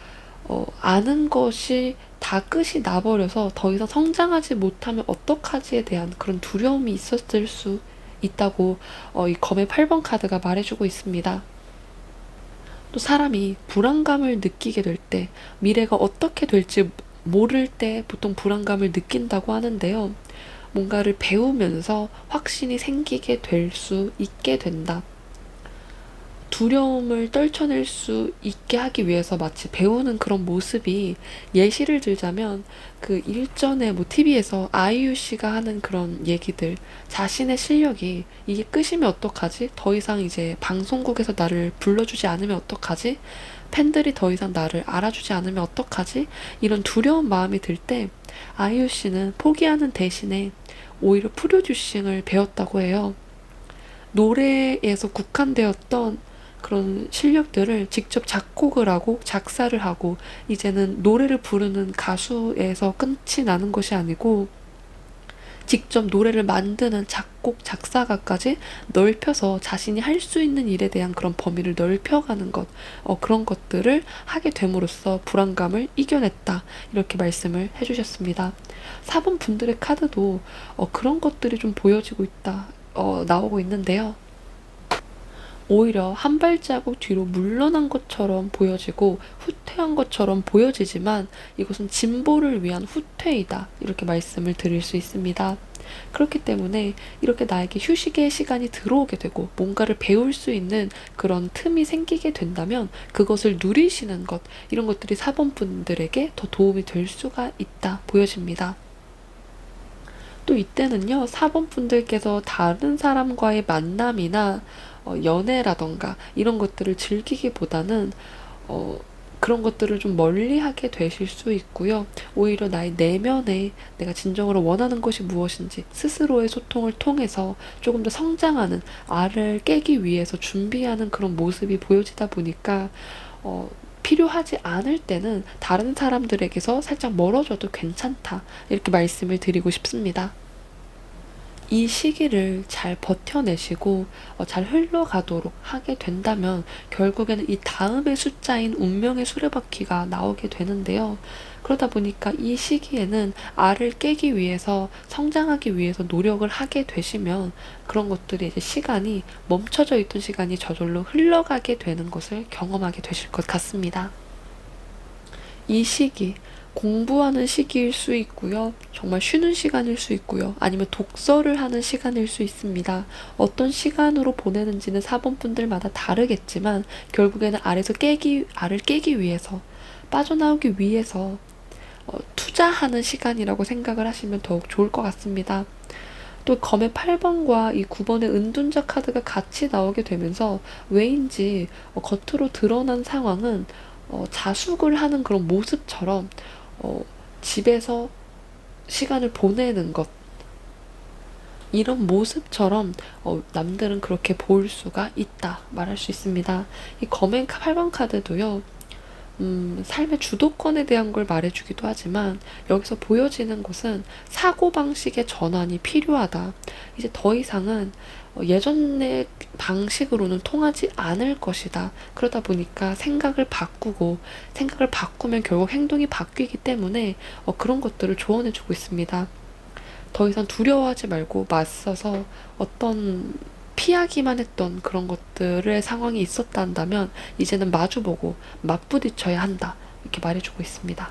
아는 것이 다 끝이 나버려서 더 이상 성장하지 못하면 어떡하지에 대한 그런 두려움이 있었을 수 있다고 이 검의 8번 카드가 말해주고 있습니다. 또 사람이 불안감을 느끼게 될 때, 미래가 어떻게 될지 모를 때 보통 불안감을 느낀다고 하는데요. 뭔가를 배우면서 확신이 생기게 될 수 있게 된다. 두려움을 떨쳐낼 수 있게 하기 위해서 마치 배우는 그런 모습이, 예시를 들자면 그 일전에 뭐 TV에서 아이유 씨가 하는 그런 얘기들, 자신의 실력이 이게 끝이면 어떡하지? 더 이상 이제 방송국에서 나를 불러주지 않으면 어떡하지? 팬들이 더 이상 나를 알아주지 않으면 어떡하지? 이런 두려운 마음이 들 때 아이유 씨는 포기하는 대신에 오히려 프로듀싱을 배웠다고 해요. 노래에서 국한되었던 그런 실력들을 직접 작곡을 하고 작사를 하고, 이제는 노래를 부르는 가수에서 끝이 나는 것이 아니고 직접 노래를 만드는 작곡, 작사가까지 넓혀서 자신이 할 수 있는 일에 대한 그런 범위를 넓혀가는 것, 그런 것들을 하게 됨으로써 불안감을 이겨냈다 이렇게 말씀을 해주셨습니다. 4번 분들의 카드도 그런 것들이 좀 보여지고 있다 나오고 있는데요. 오히려 한 발자국 뒤로 물러난 것처럼 보여지고 후퇴한 것처럼 보여지지만 이것은 진보를 위한 후퇴이다 이렇게 말씀을 드릴 수 있습니다. 그렇기 때문에 이렇게 나에게 휴식의 시간이 들어오게 되고 뭔가를 배울 수 있는 그런 틈이 생기게 된다면 그것을 누리시는 것, 이런 것들이 4번 분들에게 더 도움이 될 수가 있다 보여집니다. 또 이때는요, 4번 분들께서 다른 사람과의 만남이나 연애라던가 이런 것들을 즐기기보다는 그런 것들을 좀 멀리하게 되실 수 있고요. 오히려 나의 내면에 내가 진정으로 원하는 것이 무엇인지 스스로의 소통을 통해서 조금 더 성장하는, 알을 깨기 위해서 준비하는 그런 모습이 보여지다 보니까 필요하지 않을 때는 다른 사람들에게서 살짝 멀어져도 괜찮다 이렇게 말씀을 드리고 싶습니다. 이 시기를 잘 버텨내시고 잘 흘러가도록 하게 된다면 결국에는 이 다음의 숫자인 운명의 수레바퀴가 나오게 되는데요. 그러다 보니까 이 시기에는 알을 깨기 위해서, 성장하기 위해서 노력을 하게 되시면 그런 것들이 이제 시간이, 멈춰져 있던 시간이 저절로 흘러가게 되는 것을 경험하게 되실 것 같습니다. 이 시기, 공부하는 시기일 수 있고요. 정말 쉬는 시간일 수 있고요. 아니면 독서를 하는 시간일 수 있습니다. 어떤 시간으로 보내는지는 4번 분들마다 다르겠지만 결국에는 알을 깨기 위해서, 빠져나오기 위해서 투자하는 시간이라고 생각을 하시면 더욱 좋을 것 같습니다. 또 검의 8번과 이 9번의 은둔자 카드가 같이 나오게 되면서 왜인지 겉으로 드러난 상황은 자숙을 하는 그런 모습처럼 집에서 시간을 보내는 것, 이런 모습처럼 남들은 그렇게 볼 수가 있다 말할 수 있습니다. 이 검의 8번 카드도요, 삶의 주도권에 대한 걸 말해주기도 하지만 여기서 보여지는 것은 사고방식의 전환이 필요하다. 이제 더 이상은 예전의 방식으로는 통하지 않을 것이다. 그러다 보니까 생각을 바꾸고, 생각을 바꾸면 결국 행동이 바뀌기 때문에 그런 것들을 조언해주고 있습니다. 더 이상 두려워하지 말고 맞서서 어떤 피하기만 했던 그런 것들의 상황이 있었다 한다면 이제는 마주보고 맞부딪혀야 한다. 이렇게 말해주고 있습니다.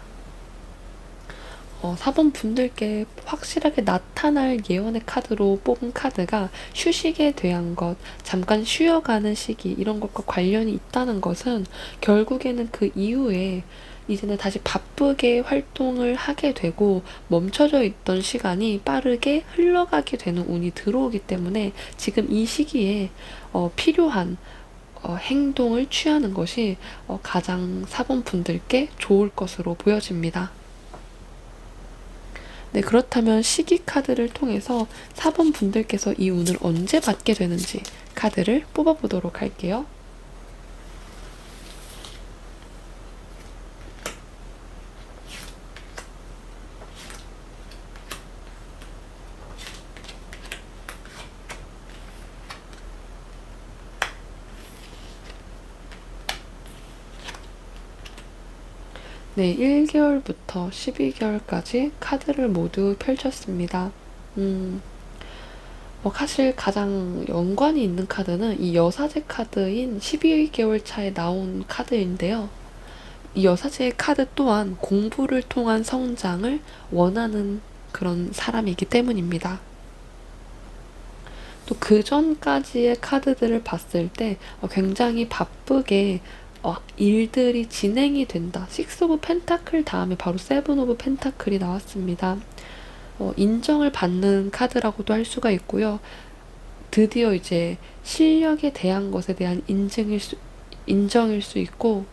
4번 분들께 확실하게 나타날 예언의 카드로 뽑은 카드가 휴식에 대한 것, 잠깐 쉬어가는 시기, 이런 것과 관련이 있다는 것은 결국에는 그 이후에 이제는 다시 바쁘게 활동을 하게 되고 멈춰져 있던 시간이 빠르게 흘러가게 되는 운이 들어오기 때문에 지금 이 시기에 필요한 행동을 취하는 것이 가장 4번 분들께 좋을 것으로 보여집니다. 네, 그렇다면 시기 카드를 통해서 4번 분들께서 이 운을 언제 받게 되는지 카드를 뽑아보도록 할게요. 네, 1개월부터 12개월까지 카드를 모두 펼쳤습니다. 사실 가장 연관이 있는 카드는 이 여사제 카드인 12개월 차에 나온 카드인데요. 이 여사제 카드 또한 공부를 통한 성장을 원하는 그런 사람이기 때문입니다. 또 그 전까지의 카드들을 봤을 때 굉장히 바쁘게 일들이 진행이 된다. 식스 오브 펜타클 다음에 바로 세븐 오브 펜타클이 나왔습니다. 인정을 받는 카드라고도 할 수가 있고요. 드디어 이제 실력에 대한 것에 대한 인정일 수 있고,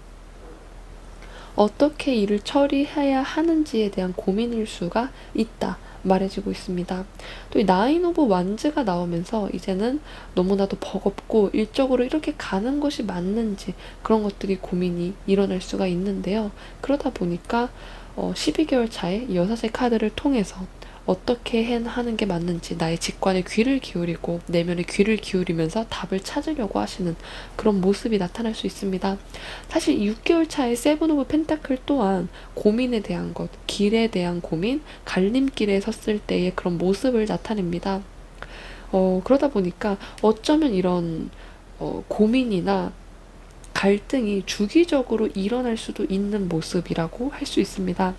어떻게 일을 처리해야 하는지에 대한 고민일 수가 있다. 말해지고 있습니다. 또 이 나인 오브 완즈가 나오면서 이제는 너무나도 버겁고 일적으로 이렇게 가는 것이 맞는지 그런 것들이 고민이 일어날 수가 있는데요. 그러다 보니까 12개월 차에 이 여사제 카드를 통해서 어떻게 하는 게 맞는지 나의 직관에 귀를 기울이고 내면에 귀를 기울이면서 답을 찾으려고 하시는 그런 모습이 나타날 수 있습니다. 사실 6개월 차의 세븐 오브 펜타클 또한 고민에 대한 것, 길에 대한 고민, 갈림길에 섰을 때의 그런 모습을 나타냅니다. 그러다 보니까 어쩌면 이런 고민이나 갈등이 주기적으로 일어날 수도 있는 모습이라고 할 수 있습니다.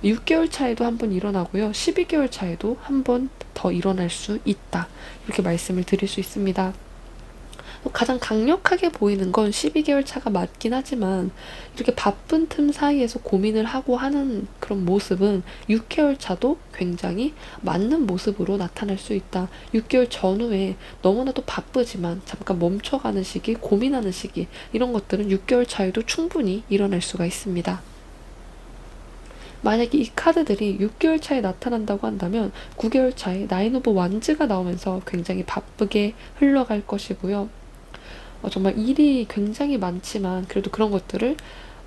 6개월 차에도 한 번 일어나고요. 12개월 차에도 한 번 더 일어날 수 있다. 이렇게 말씀을 드릴 수 있습니다. 가장 강력하게 보이는 건 12개월 차가 맞긴 하지만 이렇게 바쁜 틈 사이에서 고민을 하고 하는 그런 모습은 6개월 차도 굉장히 맞는 모습으로 나타날 수 있다. 6개월 전후에 너무나도 바쁘지만 잠깐 멈춰가는 시기, 고민하는 시기, 이런 것들은 6개월 차에도 충분히 일어날 수가 있습니다. 만약에 이 카드들이 6개월 차에 나타난다고 한다면 9개월 차에 나인 오브 완즈가 나오면서 굉장히 바쁘게 흘러갈 것이고요. 정말 일이 굉장히 많지만 그래도 그런 것들을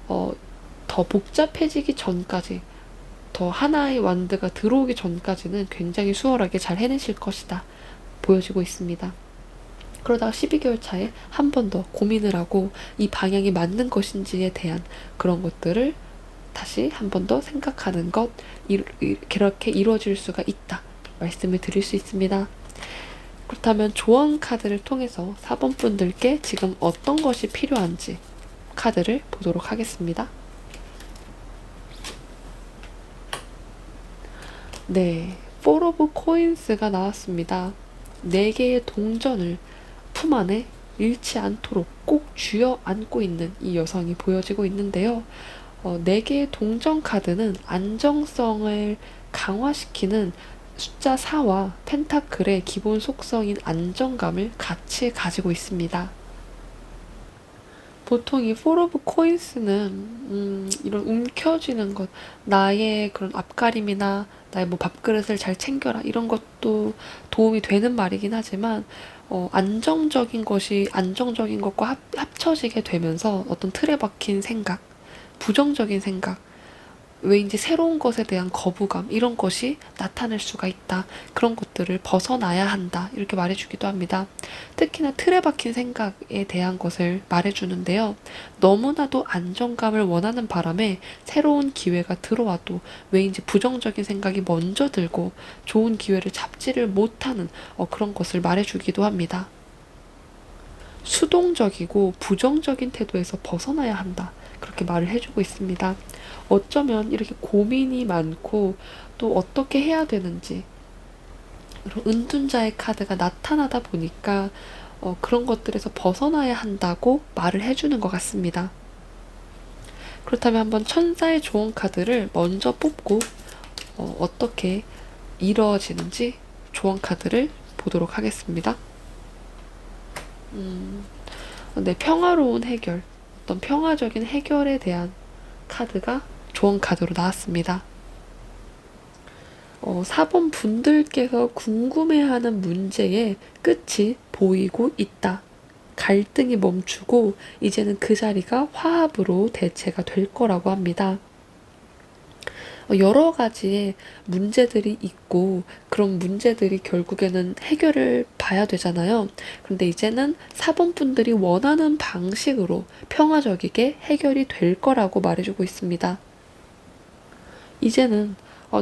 더 복잡해지기 전까지, 더 하나의 완드가 들어오기 전까지는 굉장히 수월하게 잘 해내실 것이다 보여지고 있습니다. 그러다가 12개월 차에 한 번 더 고민을 하고 이 방향이 맞는 것인지에 대한 그런 것들을 다시 한 번 더 생각하는 것, 그렇게 이루어질 수가 있다 말씀을 드릴 수 있습니다. 그렇다면 조언 카드를 통해서 4번 분들께 지금 어떤 것이 필요한지 카드를 보도록 하겠습니다. 네, 4 오브 코인스가 나왔습니다. 4개의 동전을 품 안에 잃지 않도록 꼭 쥐어 안고 있는 이 여성이 보여지고 있는데요. 4개의 동전 카드는 안정성을 강화시키는 숫자 4와 펜타클의 기본 속성인 안정감을 같이 가지고 있습니다. 보통 이 4 오브 코인스는 이런 움켜쥐는 것, 나의 그런 앞가림이나 나의 뭐 밥그릇을 잘 챙겨라 이런 것도 도움이 되는 말이긴 하지만 안정적인 것과 합쳐지게 되면서 어떤 틀에 박힌 생각, 부정적인 생각, 왜인지 새로운 것에 대한 거부감, 이런 것이 나타날 수가 있다. 그런 것들을 벗어나야 한다. 이렇게 말해주기도 합니다. 특히나 틀에 박힌 생각에 대한 것을 말해주는데요. 너무나도 안정감을 원하는 바람에 새로운 기회가 들어와도 왜인지 부정적인 생각이 먼저 들고 좋은 기회를 잡지를 못하는 그런 것을 말해주기도 합니다. 수동적이고 부정적인 태도에서 벗어나야 한다. 그렇게 말을 해주고 있습니다. 어쩌면 이렇게 고민이 많고 또 어떻게 해야 되는지 그런 은둔자의 카드가 나타나다 보니까 그런 것들에서 벗어나야 한다고 말을 해주는 것 같습니다. 그렇다면 한번 천사의 조언 카드를 먼저 뽑고 어떻게 이루어지는지 조언 카드를 보도록 하겠습니다. 네, 평화로운 해결, 어떤 평화적인 해결에 대한 카드가 조언 카드로 나왔습니다. 4번 분들께서 궁금해하는 문제의 끝이 보이고 있다. 갈등이 멈추고 이제는 그 자리가 화합으로 대체가 될 거라고 합니다. 여러 가지의 문제들이 있고 그런 문제들이 결국에는 해결을 봐야 되잖아요. 그런데 이제는 4번 분들이 원하는 방식으로 평화적이게 해결이 될 거라고 말해주고 있습니다. 이제는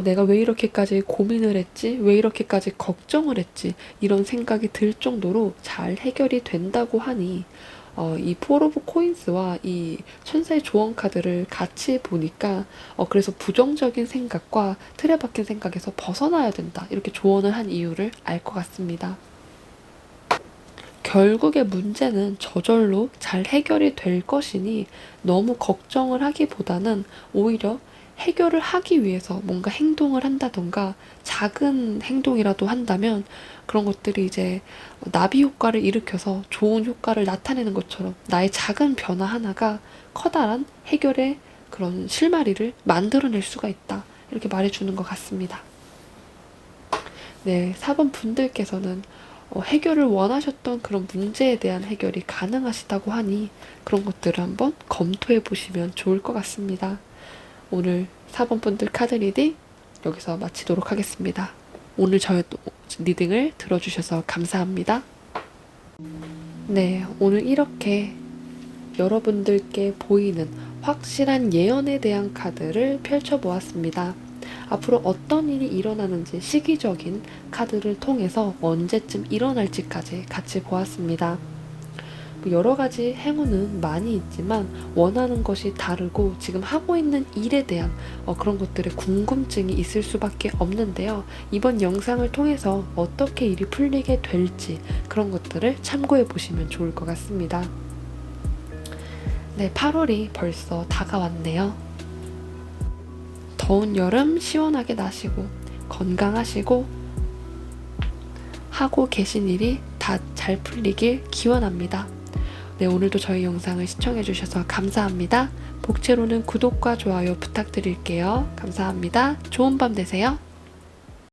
내가 왜 이렇게까지 고민을 했지? 왜 이렇게까지 걱정을 했지? 이런 생각이 들 정도로 잘 해결이 된다고 하니 이 포 오브 코인스와 이 천사의 조언 카드를 같이 보니까 그래서 부정적인 생각과 틀에 박힌 생각에서 벗어나야 된다. 이렇게 조언을 한 이유를 알 것 같습니다. 결국의 문제는 저절로 잘 해결이 될 것이니 너무 걱정을 하기보다는 오히려 해결을 하기 위해서 뭔가 행동을 한다던가 작은 행동이라도 한다면 그런 것들이 이제 나비 효과를 일으켜서 좋은 효과를 나타내는 것처럼 나의 작은 변화 하나가 커다란 해결의 그런 실마리를 만들어낼 수가 있다. 이렇게 말해주는 것 같습니다. 네, 4번 분들께서는 해결을 원하셨던 그런 문제에 대한 해결이 가능하시다고 하니 그런 것들을 한번 검토해 보시면 좋을 것 같습니다. 오늘 4번 분들 카드 리딩 여기서 마치도록 하겠습니다. 오늘 저의 리딩을 들어주셔서 감사합니다. 네, 오늘 이렇게 여러분들께 보이는 확실한 예언에 대한 카드를 펼쳐보았습니다. 앞으로 어떤 일이 일어나는지 시기적인 카드를 통해서 언제쯤 일어날지까지 같이 보았습니다. 여러 가지 행운은 많이 있지만 원하는 것이 다르고 지금 하고 있는 일에 대한 그런 것들에 궁금증이 있을 수밖에 없는데요. 이번 영상을 통해서 어떻게 일이 풀리게 될지 그런 것들을 참고해 보시면 좋을 것 같습니다. 네, 8월이 벌써 다가왔네요. 더운 여름 시원하게 나시고 건강하시고 하고 계신 일이 다 잘 풀리길 기원합니다. 네, 오늘도 저희 영상을 시청해주셔서 감사합니다. 복채로는 구독과 좋아요 부탁드릴게요. 감사합니다. 좋은 밤 되세요.